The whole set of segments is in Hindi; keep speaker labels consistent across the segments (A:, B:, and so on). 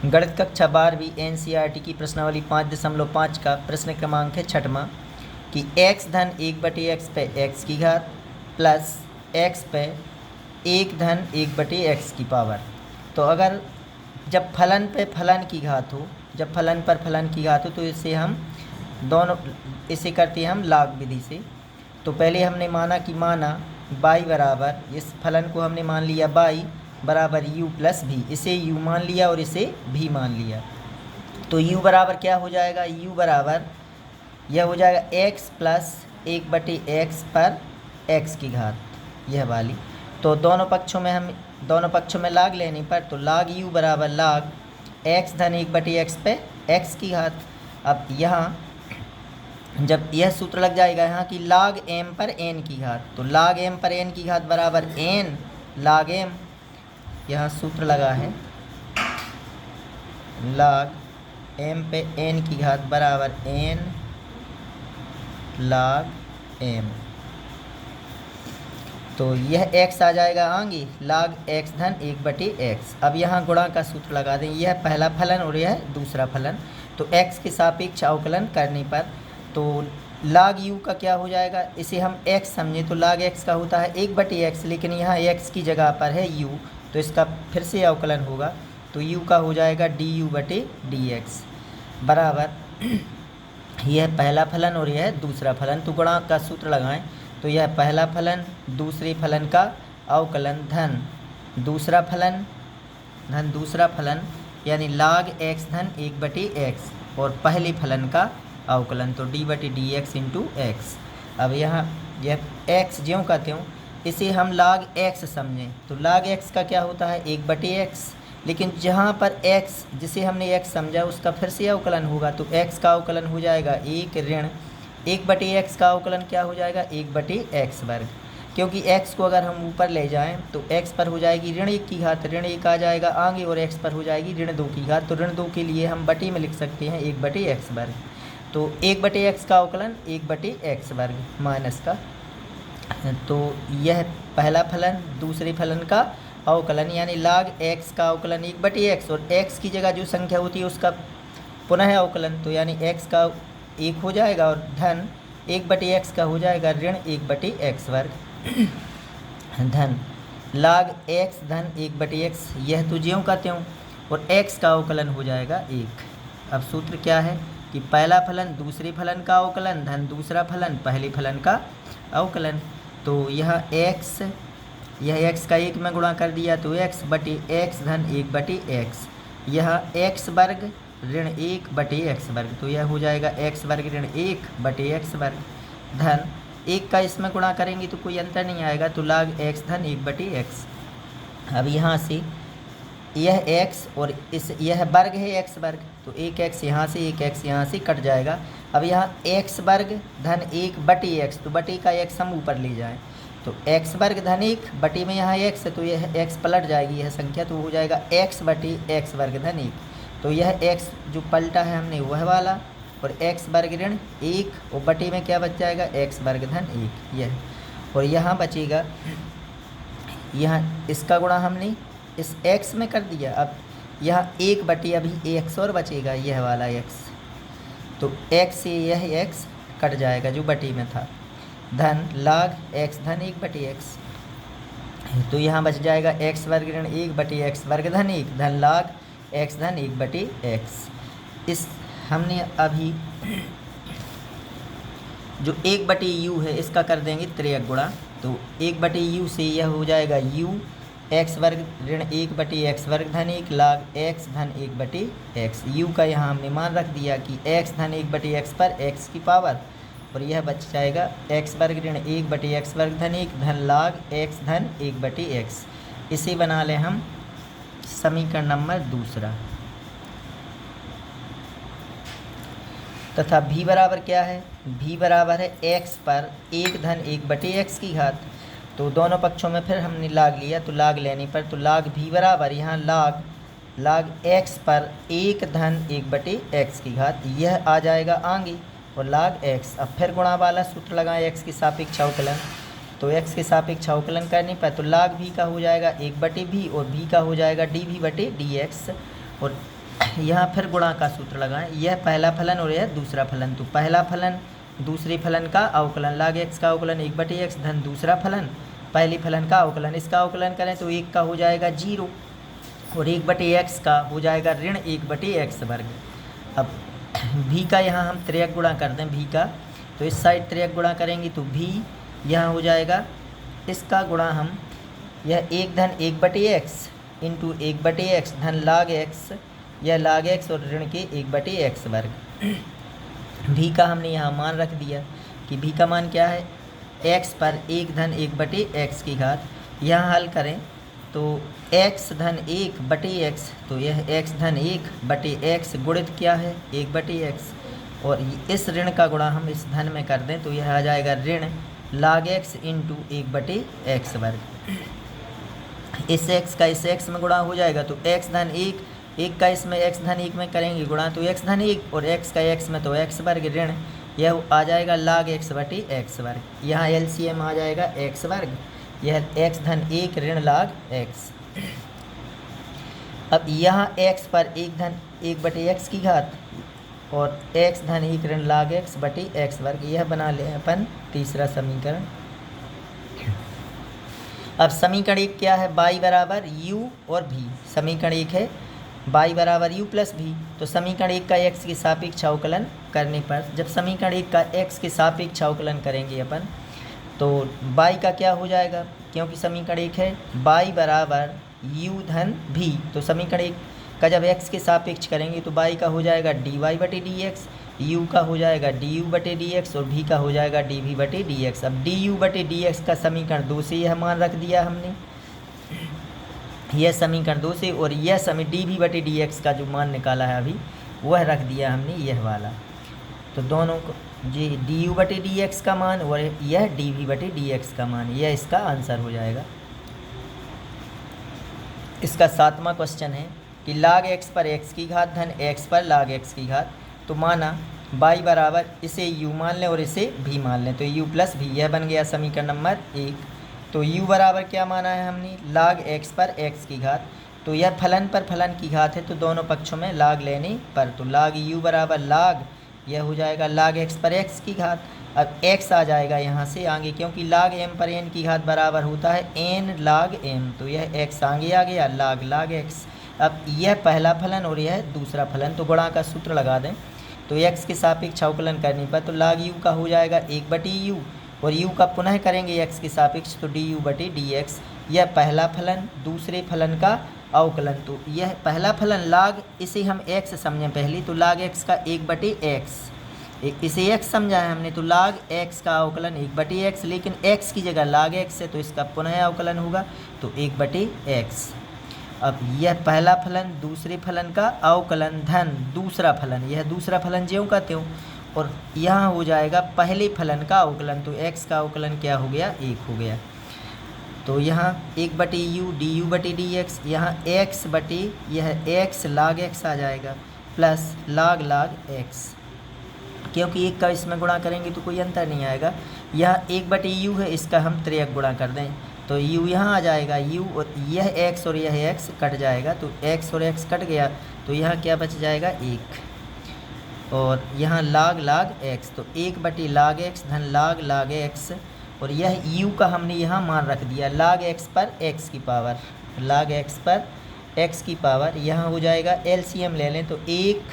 A: गणित कक्षा 12वीं NCERT की प्रश्नावली 5.5 का प्रश्न क्रमांक है 6वां कि x धन 1/x पे x की घात प्लस x पे 1 धन 1/x की पावर। तो अगर जब फलन पे फलन की घात हो, जब फलन पर फलन की घात हो तो इसे हम इसे करते हैं हम log विधि से। तो पहले हमने माना y बराबर, इस फलन को हमने मान लिया y बराबर u प्लस भी, इसे u मान लिया और इसे भी मान लिया। तो u बराबर क्या हो जाएगा, u बराबर यह हो जाएगा x प्लस 1/x पर x की घात, यह वाली। तो दोनों पक्षों में लाग लेने पर तो लाग u बराबर लाग x धन 1/x पे x की घात। अब यहाँ जब यह सूत्र लग जाएगा यहाँ की लाग m पर n की घात, तो लाग m पर n की घात बराबर n लाग m, यहाँ सूत्र लगा है लाग m पे n की घात बराबर n लाग m। तो यह x आ जाएगा आगे लाग x धन 1/x। अब यहाँ गुणा का सूत्र लगा दें, यह पहला फलन और यह दूसरा फलन। तो x के सापेक्ष अवकलन करने पर तो लाग u का क्या हो जाएगा, इसे हम x समझें तो लाग x का होता है 1/x, लेकिन यहाँ x की जगह पर है u, तो इसका फिर से अवकलन होगा। तो u का हो जाएगा du/dx बराबर यह पहला फलन और यह दूसरा फलन। तो गुणा का सूत्र लगाएं, तो यह पहला फलन दूसरे फलन का अवकलन धन दूसरा फलन यानी लाग x धन 1/x और पहले फलन का अवकलन, तो d/dx इंटू x। अब यहाँ यह x ज्यों का त्यों इसे हम लाग x समझें, तो लाग x का क्या होता है 1/x, लेकिन जहाँ पर x जिसे हमने x समझा उसका फिर से अवकलन होगा। तो x का अवकलन हो जाएगा 1 ऋण 1/x का अवकलन क्या हो जाएगा 1/x वर्ग, क्योंकि x को अगर हम ऊपर ले जाएं तो x पर हो जाएगी ऋण 1 की घात, ऋण 1 आ जाएगा आगे और x पर हो जाएगी ऋण 2 की घात। तो ऋण 2 के लिए हम बटे में लिख सकते हैं 1/x वर्ग। तो 1/x का अवकलन 1/x वर्ग माइनस का, तो यह पहला फलन दूसरे फलन का अवकलन यानी लाग x का अवकलन 1/x और x की जगह जो संख्या होती है उसका पुनः अवकलन, तो यानी x का 1 हो जाएगा और धन 1/x का हो जाएगा ऋण 1/x वर्ग धन लाग x धन 1/x, यह तो ज्यों का त्यों, और x का अवकलन हो जाएगा 1। अब सूत्र क्या है कि पहला फलन दूसरे फलन का अवकलन धन दूसरा फलन पहले फलन का अवकलन। तो यह x का 1 में गुणा कर दिया तो x/x धन 1/x, यह x वर्ग ऋण 1/x वर्ग, तो यह हो जाएगा x वर्ग ऋण 1/x वर्ग धन 1 का इसमें गुणा करेंगे तो कोई अंतर नहीं आएगा, तो लाग x धन 1/x। अब यहाँ से यह x और यह वर्ग है x वर्ग, तो 1x यहाँ से 1x यहाँ से कट जाएगा। अब यहाँ x वर्ग धन 1/x, तो बटे का x हम ऊपर ले जाएं तो x वर्ग धन 1 बटे में यहाँ x है तो यह x पलट जाएगी यह संख्या, तो हो जाएगा x/x वर्ग धन 1। तो यह x जो पलटा है हमने वह वाला और x वर्ग ऋण 1 और बटे में क्या बच जाएगा x वर्ग धन 1 यह, और यहाँ बचेगा यहाँ इसका गुणा हमने इस x में कर दिया। अब यहाँ 1 अभी x और बचेगा यह वाला x, तो x से यह x कट जाएगा जो बटे में था धन लाग x धन 1/x, तो यहाँ बच जाएगा x वर्ग ऋण 1/x वर्ग धन 1 धन लाग x धन 1/x। इस हमने अभी जो 1/u है इसका कर देंगे त्रियक गुणा, तो 1/u से यह हो जाएगा u x वर्ग ऋण 1/x वर्ग धन 1 लाग x धन 1/x। u का यहाँ हमने मान रख दिया कि x धन 1/x पर x की पावर, और यह बच जाएगा x वर्ग ऋण 1/x वर्ग धन 1 धन लाग x धन 1/x। इसे बना लें हम समीकरण नंबर दूसरा, तथा v बराबर क्या है, v बराबर है x पर 1 धन 1/x की घात। तो दोनों पक्षों में फिर हमने लाग लिया, तो लाग लेने पर तो लाग v बराबर यहाँ लाग x पर 1 धन 1/x की घात, यह आ जाएगा आगे और लाग x। अब फिर गुणा वाला सूत्र लगाएं x के सापेक्ष अवकलन, तो x के सापेक्ष अवकलन करने पर तो लाग v का हो जाएगा 1/v और v का हो जाएगा dv/dx, और यहाँ फिर गुणा का सूत्र लगाएं, यह पहला फलन और यह दूसरा फलन। तो पहला फलन दूसरे फलन का अवकलन log x का अवकलन 1/x धन दूसरा फलन पहली फलन का अवकलन, इसका अवकलन करें तो 1 का हो जाएगा 0 और 1/x का हो जाएगा ऋण 1/x वर्ग। अब भी का यहाँ हम त्रियक गुणा कर दें, भी का तो इस साइड त्रियक गुणा करेंगे तो भी यहाँ हो जाएगा, इसका गुणा हम यह 1 धन 1/x इंटू 1/x धन log x, यह log x और ऋण के 1/x वर्ग। भी का हमने यहाँ मान रख दिया कि भी का मान क्या है, x पर 1 धन 1/x की घात। यहाँ हल करें तो x धन 1/x, तो यह x धन 1/x गुणित क्या है 1/x, और इस ऋण का गुणा हम इस धन में कर दें तो यह आ जाएगा ऋण log x इंटू 1/x वर्ग। इस x का इस x में गुणा हो जाएगा तो x धन 1 का इसमें x धन 1 में करेंगे गुणा तो x धन 1 और x का x में तो x वर्ग ऋण यह आ जाएगा log x/x वर्ग। यहाँ LCM आ जाएगा x वर्ग, यह x धन 1 ऋण log x। अब यहाँ x पर 1 धन 1/x की घात और x धन 1 ऋण log x/x वर्ग, यह बना लें अपन तीसरा समीकरण। अब समीकरण 1 क्या है, y बराबर u और v। समीकरण 1 है y बराबर u प्लस v, तो समीकरण 1 का x के सापेक्ष अवकलन करने पर, जब समीकरण 1 का x के सापेक्ष अवकलन करेंगे अपन तो y का क्या हो जाएगा, क्योंकि समीकरण 1 है y बराबर u धन v, तो समीकरण 1 का जब x के सापेक्ष करेंगे तो y का हो जाएगा dy/dx, u का हो जाएगा du/dx और v का हो जाएगा dv/dx। अब du/dx का समीकरण 2 से यह मान रख दिया हमने, यह समीकरण 2 से, और यह dv/dx का जो मान निकाला है अभी वह रख दिया हमने यह वाला। तो दोनों को जी du/dx का मान और यह dv/dx का मान, यह इसका आंसर हो जाएगा। इसका 7वां क्वेश्चन है कि log x पर x की घात धन x पर log x की घात। तो माना y बराबर इसे u मान लें और इसे v मान लें तो u प्लस v, यह बन गया समीकरण नंबर 1। तो u बराबर क्या माना है हमने log x पर x की घात, तो यह फलन पर फलन की घात है तो दोनों पक्षों में log लेने पर, तो log u बराबर log यह हो जाएगा log x पर x की घात। अब x आ जाएगा यहाँ से आगे, क्योंकि log m पर n की घात बराबर होता है n log m, तो यह x आगे आ गया log x। अब यह पहला फलन और यह दूसरा फलन, तो गुणा का सूत्र लगा दें तो x के सापेक्ष अवकलन करने पर तो log u का हो जाएगा 1/u और u का पुनः करेंगे x के सापेक्ष तो du/dx। यह पहला फलन दूसरे फलन का अवकलन, तो यह पहला फलन log, इसे हम x समझें पहले तो log x का 1/x, इसे x समझा है हमने तो log x का अवकलन 1/x, लेकिन x की जगह log x है तो इसका पुनः अवकलन होगा तो 1/x। अब यह पहला फलन दूसरे फलन का अवकलन धन दूसरा फलन, यह दूसरा फलन ज्यों का त्यों, और यहाँ हो जाएगा पहले फलन का अवकलन, तो x का अवकलन क्या हो गया 1 हो गया। तो यहाँ 1/u du/dx, यहाँ x बटे यह x log x आ जाएगा प्लस log x, क्योंकि 1 का इसमें गुणा करेंगे तो कोई अंतर नहीं आएगा। यह 1/u है, इसका हम त्रियक गुणा कर दें तो u यहाँ आ जाएगा u और यह x और यह x कट जाएगा, तो x और x कट गया तो यहाँ क्या बच जाएगा 1 और यहाँ log x, तो 1/log x धन log x, और यह u का हमने यहाँ मान रख दिया log x पर x की पावर, log x पर x की पावर, यहाँ हो जाएगा LCM ले लें तो 1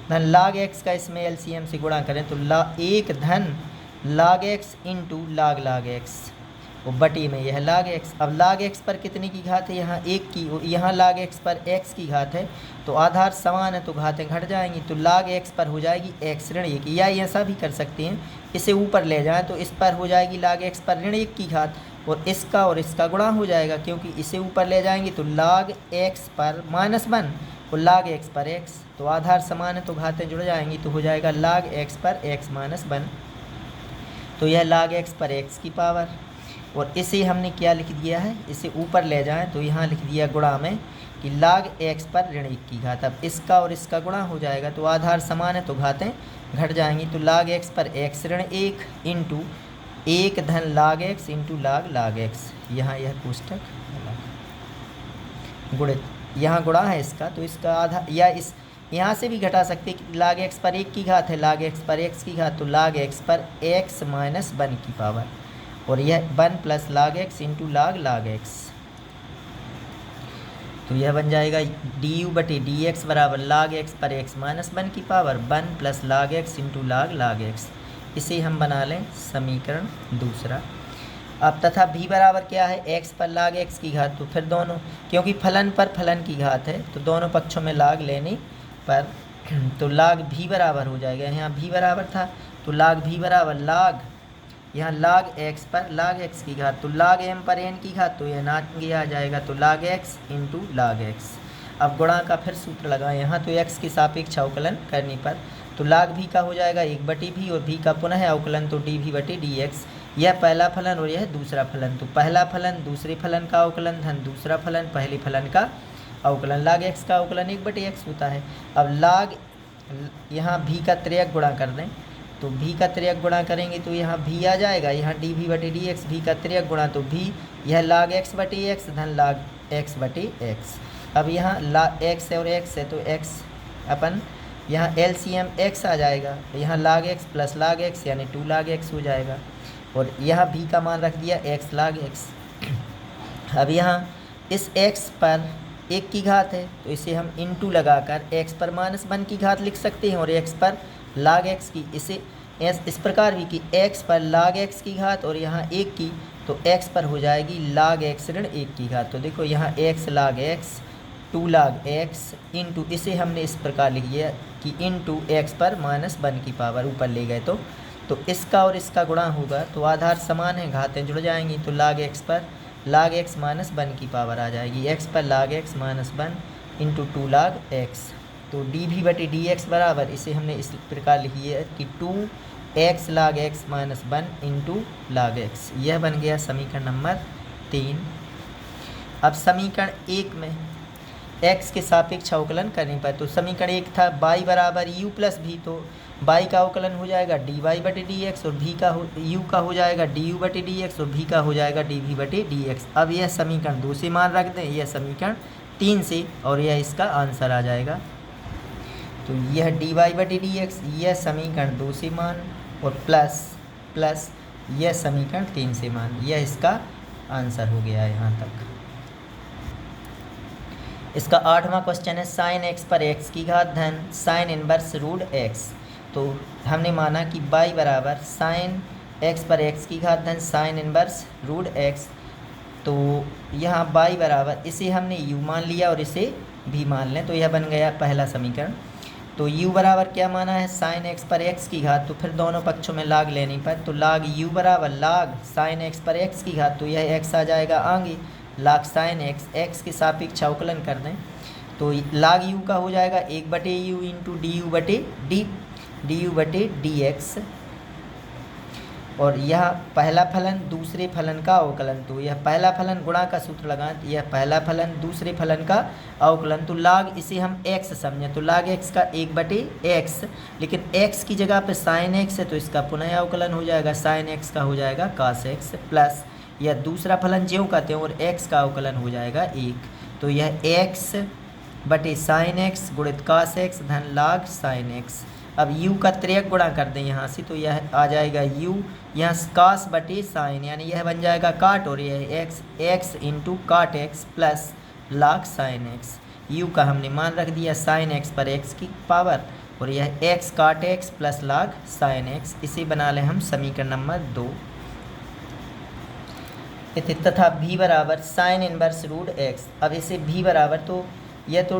A: धन log x का इसमें LCM से गुणा करें तो 1 धन log x into log x और बटी में यह log x। अब log x पर कितने की घात है, यहाँ 1 की, और यहाँ log x पर x की घात है, तो आधार समान है तो घातें घट जाएंगी, तो log x पर हो जाएगी x ऋण 1, या ऐसा भी कर सकते हैं इसे ऊपर ले जाएं तो इस पर हो जाएगी log x पर ऋण 1 की घात और इसका गुणा हो जाएगा, क्योंकि इसे ऊपर ले जाएंगे तो log x पर -1 और log x पर x, तो आधार समान है तो घातें जुड़ जाएंगी, तो हो जाएगा log x पर x -1, तो यह log x पर x की पावर, और इसे हमने क्या लिख दिया है, इसे ऊपर ले जाएं तो यहाँ लिख दिया गुणा में कि log x पर ऋण 1 की घात। अब इसका और इसका गुणा हो जाएगा तो आधार समान है तो घातें घट जाएंगी, तो log x पर x ऋण 1 इंटू 1 धन log x into log x, यहाँ यह कोष्टक गुणित यहाँ गुणा है इसका, तो इसका आधा, या इस यहाँ से भी घटा सकते कि लाग एक्स पर 1 की घात है, लाग एक्स पर x की घात, तो लाग एक्स पर x माइनस 1 की पावर, और यह 1 प्लस लाग एक्स इंटू लाग एक्स, तो यह बन जाएगा डी यू बटे डी एक्स बराबर लाग एक्स पर x माइनस 1 की पावर 1 प्लस लाग एक्स इंटू लाग एक्स। इसे हम बना लें समीकरण दूसरा। अब तथा v बराबर क्या है, x पर लाग x की घात, तो फिर दोनों, क्योंकि फलन पर फलन की घात है तो दोनों पक्षों में लाग लेने पर तो लाग v बराबर हो जाएगा, यहाँ v बराबर था तो लाग v बराबर लाग, यहाँ लाग x पर लाग x की घात, तो लाग m पर n की घात, तो यह नागे आ जाएगा, तो लाग x इंटू लाग x। अब गुणा का फिर सूत्र लगाएं यहाँ, तो x के सापेक्ष अवकलन करने पर तो लाग v का हो जाएगा 1/v, और v का पुनः अवकलन तो dv बटे dx। यह पहला फलन और यह दूसरा फलन, तो पहला फलन दूसरे फलन का अवकलन धन दूसरा फलन पहले फलन का अवकलन, लाग x का अवकलन 1/x होता है। अब लाग यहाँ v का त्रियक गुणा कर दें, तो v का त्रियक गुणा करेंगे तो यहाँ v आ जाएगा, यहाँ dv बटे dx, v का त्रियक गुणा तो v, यह लाग x बटे x धन लाग x बटे x। अब यहाँ x है और x है तो x अपन यहाँ LCM x आ जाएगा, यहाँ लाग x प्लस लाग x यानी 2 लाग x हो जाएगा, और यहाँ v का मान रख दिया x लाग x। अब यहाँ इस x पर 1 की घात है तो इसे हम इंटू लगाकर x पर माइनस 1 की घात लिख सकते हैं, और x पर लाग x की, इसे इस प्रकार भी कि x पर लाग x की घात और यहाँ 1 की, तो x पर हो जाएगी लाग x ऋण 1 की घात। तो देखो यहाँ x लाग x 2 लाग x इंटू, इसे हमने इस प्रकार लिख लिया कि इंटू x पर माइनस 1 की पावर ऊपर ले गए तो इसका और इसका गुणा होगा, तो आधार समान है, घातें जुड़ जाएंगी, तो लाग x पर लाग x माइनस 1 की पावर आ जाएगी, x पर लाग x माइनस 1 इंटू 2 लाग x। तो dv बटे dx बराबर, इसे हमने इस प्रकार लिखी है कि 2x लाग x माइनस 1 इंटू लाग x। यह बन गया समीकरण नंबर 3। अब समीकरण 1 में x के सापेक्ष अवकलन करने पर, तो समीकरण 1 था y बराबर u प्लस v, तो y का अवकलन हो जाएगा dy बटे dx, और v का u का हो जाएगा du बटे dx, और v का हो जाएगा dv बटे dx। अब यह समीकरण 2 से मान रख दें, यह समीकरण 3 से, और यह इसका आंसर आ जाएगा। तो यह dy बटे dx, यह समीकरण 2 से मान, और प्लस यह समीकरण 3 से मान, यह इसका आंसर हो गया है यहाँ तक। इसका 8वां क्वेश्चन है साइन x पर x की घात धन साइन इनवर्स रूट x। तो हमने माना कि y बराबर साइन x पर x की घात धन साइन इनवर्स रूट x, तो यहाँ y बराबर, इसे हमने u मान लिया और इसे भी मान लें, तो यह बन गया पहला समीकरण। तो u बराबर क्या माना है, साइन x पर x की घात, तो फिर दोनों पक्षों में लाग लेने पर, तो लाग u बराबर लाग साइन x पर x की घात, तो यह x आ जाएगा आगे, लाग साइन x के सापेक्ष अवकलन कर दें, तो लाग u का हो जाएगा 1/u इंटू डी यू बटे dx, और यह पहला फलन दूसरे फलन का अवकलन, तो यह पहला फलन गुणा का सूत्र लगाएं, तो यह पहला फलन दूसरे फलन का अवकलन, तो लाग इसे हम x समझें, तो लाग x का 1/x, लेकिन x की जगह पे साइन x है तो इसका पुनः अवकलन हो जाएगा, साइन x का हो जाएगा cos x, प्लस यह दूसरा फलन ज्यों का त्यों और x का अवकलन हो जाएगा 1, तो यह x बटे साइन x गुणित cos x धन लाग साइन x। अब u का त्रियक गुणा कर दें यहाँ से, तो यह आ जाएगा u, यहाँ cos बटे साइन, यानी यह बन जाएगा काट, और यह x इंटू काट x प्लस लाग साइन x। u का हमने मान रख दिया साइन x पर x की पावर, और यह x काट x प्लस लाग साइन x। इसे बना लें हम समीकरण नंबर 2। तथा v बराबर साइन इनवर्स रूट x। अब इसे v बराबर, तो यह तो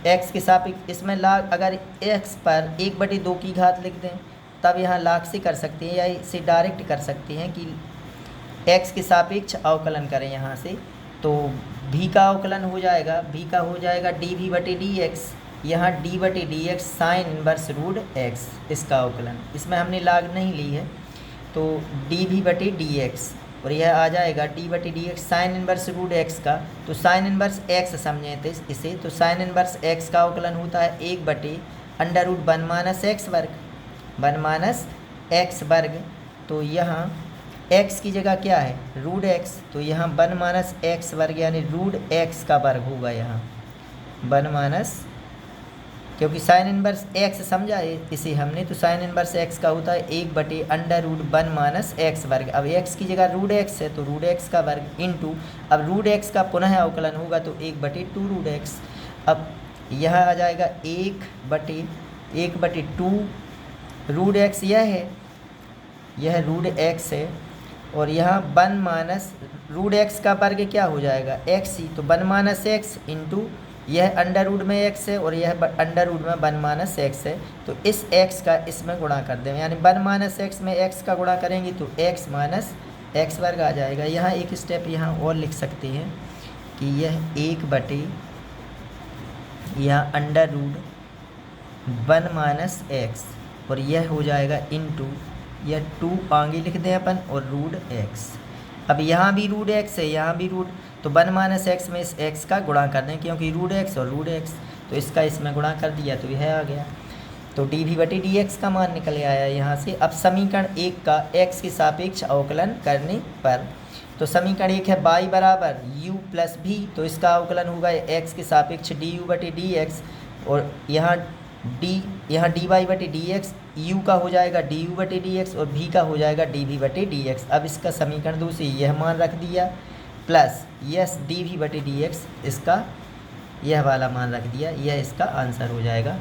A: x के सापेक्ष, इसमें लाग अगर x पर 1/2 की घात लिख दें तब यहाँ लाग से कर सकते हैं, या इसे डायरेक्ट कर सकते हैं कि x के सापेक्ष अवकलन करें यहाँ से, तो v का अवकलन हो जाएगा, v का हो जाएगा dv बटे dx, यहाँ d बटे dx sine inverse root x, इसका अवकलन, इसमें हमने लाग नहीं ली है, तो dv बटे dx, और यह आ जाएगा d बटे dx sine inverse root x का, तो साइन इनवर्स x समझें थे इसे, तो साइन इनवर्स x का अवकलन होता है 1/√1 माइनस x वर्ग, 1 माइनस x वर्ग, तो यहाँ x की जगह क्या है रूट x, तो यहाँ 1 माइनस x वर्ग यानी रूट x का वर्ग होगा यहाँ, वन माइनस, क्योंकि साइन इनवर्स एक्स समझा है इसे हमने, तो साइन इनवर्स एक्स का होता है 1/√1 माइनस एक्स वर्ग। अब एक्स की जगह रूट एक्स है तो रूट एक्स का वर्ग इंटू, अब रूट एक्स का पुनः अवकलन होगा तो 1/2 रूट एक्स। अब यह आ जाएगा 1/2 रूट एक्स, यह रूट एक्स है, और यहाँ 1 माइनस रूट एक्स का वर्ग क्या हो जाएगा एक्स ही, तो 1 माइनस एक्स इंटू यह अंडर रूट में एक्स है और यह अंडर रूट में 1 माइनस एक्स है, तो इस एक्स का इसमें गुणा कर दें, यानी 1 माइनस एक्स में एक्स का गुणा करेंगे तो एक्स माइनस एक्स वर्ग आ जाएगा। यहाँ एक स्टेप यहाँ और लिख सकते हैं कि यह 1/, यहाँ अंडर रूट 1 माइनस एक्स, और यह हो जाएगा इंटू यह 2 आगे लिख दें अपन और रूट एक्स। अब यहाँ भी रूट एक्स है, यहाँ भी रूट, तो 1 माइनस एक्स में इस एक्स का गुणा कर दें, क्योंकि रूट एक्स और रूट एक्स, तो इसका इसमें गुणा कर दिया तो यह आ गया। तो dv/dx का मान निकल आया यहाँ से। अब समीकरण 1 का x के सापेक्ष अवकलन करने पर, तो समीकरण 1 है y बराबर u प्लस v, तो इसका अवकलन होगा x के सापेक्ष du/dx, और यहाँ dy/dx, u का हो जाएगा du/dx और v का हो जाएगा dv/dx। अब इसका समीकरण 2 से यह मान रख दिया प्लस यस dv/dx, इसका यह वाला मान रख दिया, यह इसका आंसर हो जाएगा।